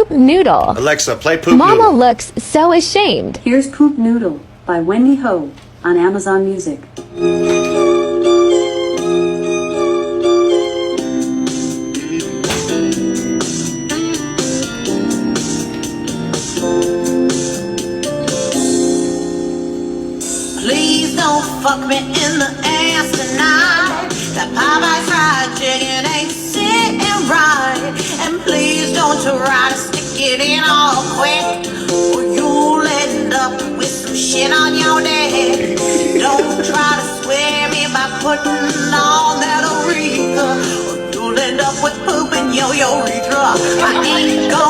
Poop Noodle. Alexa, play Poop Mama Noodle. looks so ashamed. Here's Poop Noodle by Wendy Ho on Amazon Music. Please don't fuck me in the ass tonight. That Popeye's fried chicken ain't sitting right. And please don't try to stick it in all quick, or you'll end up with some shit on your neck. Don't try to swear me by putting on that urethra, or you'll end up with poop in your urethra. I ain't gonna